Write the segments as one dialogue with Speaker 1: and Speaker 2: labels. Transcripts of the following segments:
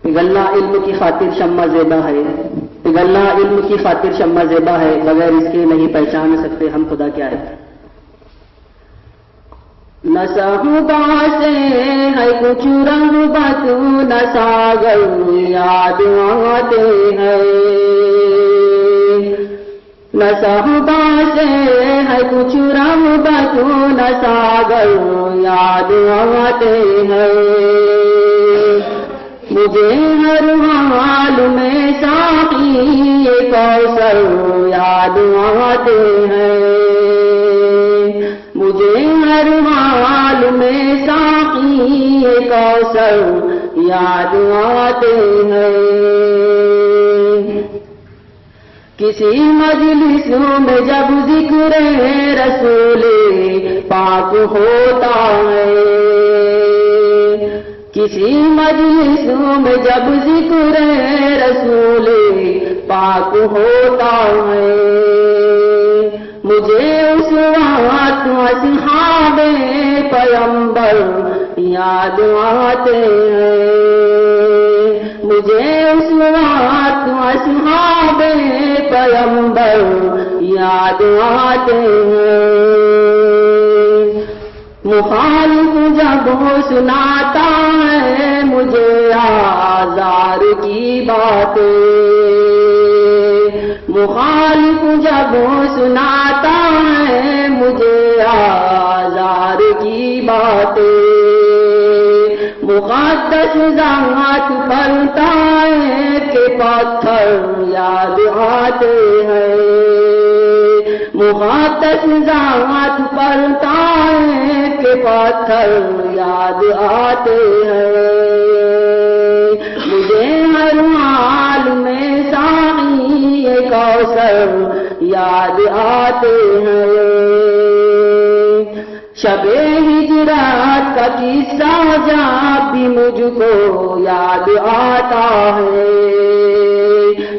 Speaker 1: پگھلنا علم کی خاطر شمع زیبا ہے، پگھلنا علم کی خاطر شمع زیبا ہے، بغیر اس کے نہیں پہچان سکتے ہم خدا کیا ہے۔ نہ صحبا سے ہے کچھ رنگ بت، نہ ساگر یاد آتے ہیں، نہ صحبا سے ہے کچھ رنگ بت، نہ ساگر یاد آتے ہیں، مجھے ہر حال میں ساقی کوثر یاد آتے ہیں، مجھے ہر حال میں ساقی کوثر یاد آتے ہیں۔ کسی مجلس میں جب ذکر رسول پاک ہوتا ہے، کسی مجلس میں جب ذکر رسول پاک ہوتا ہے، مجھے اس وقت اصحاب پیغمبر یاد آتے ہیں، مجھے اس وقت اصحاب پیغمبر یاد آتے ہیں۔ مخالف جب سناتا ہے مجھے آزار کی باتیں، مخالف جب سناتا ہے مجھے آزار کی باتیں، مقدس ذات پر تائے کے پتھر یاد آتے ہیں، مقدس ذات پر تائے کے پتھر یاد آتے ہیں، مجھے ہر حال میں ساقی کوثر یاد آتے ہیں۔ شب ہجرت کا قصہ جب بھی مجھ کو یاد آتا ہے،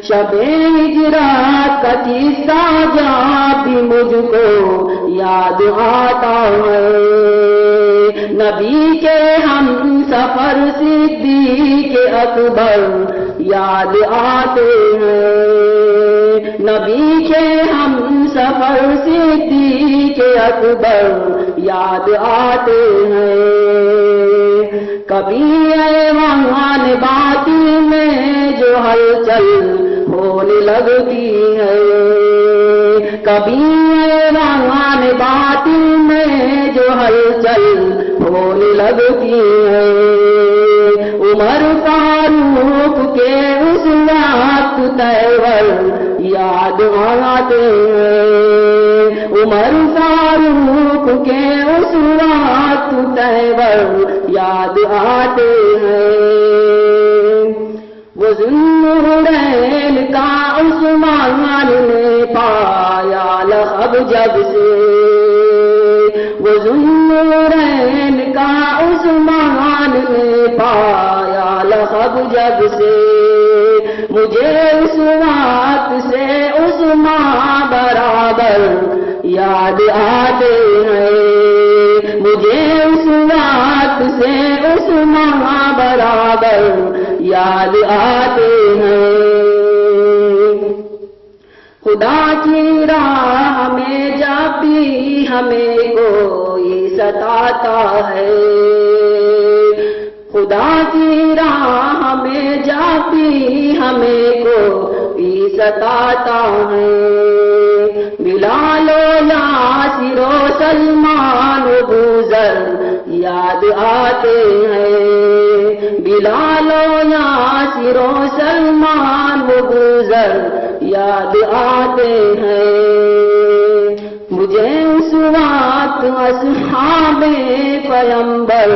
Speaker 1: شب ہجرت کا قصہ جب بھی مجھ کو یاد آتا ہے، نبی کے ہم سفر صدیق اکبر یاد آتے ہیں، نبی کے ہم سفر صدیق اکبر یاد آتے ہیں، کبھی ایوان باطل میں جو ہلچل ہونے لگتی ہے، کبھی ایوان باطل میں جو ہلچل ہونے لگتی ہے، عمر فاروق کے اس وقت تیور یاد آتے ہیں، عمر فاروق کے اس وقت تیور یاد آتے ہیں، وہ ذوالنورین کا عثمان نے پایا لقب جب سے، وہ ذوالنورین کا عثمان نے پایا لقب جب سے، مجھے اس وقت سے عثمان برابر یاد آتے ہیں، مجھے اس وقت سے عثمان برابر یاد آتے ہیں۔ خدا کی راہ میں جب بھی ہمیں کوئی ستاتا ہے، خدا کی راہ میں جب بھی ہمیں کوئی ستاتا ہے، بلال و یاسر و سلمان و ابوذر یاد آتے ہیں، بلال و یاسر و سلمان و ابوذر یاد آتے ہیں، مجھے اس وقت اصحاب پیغمبر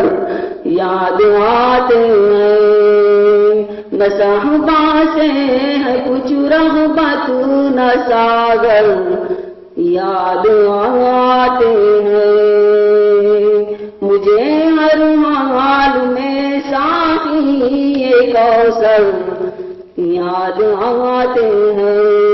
Speaker 1: یاد آتے ہیں، نہ صحبا سے ہے کچھ رغبت، نہ ساگر یاد آتے ہیں، مجھے ہر حال میں ساقی کوثر یاد آتے ہیں۔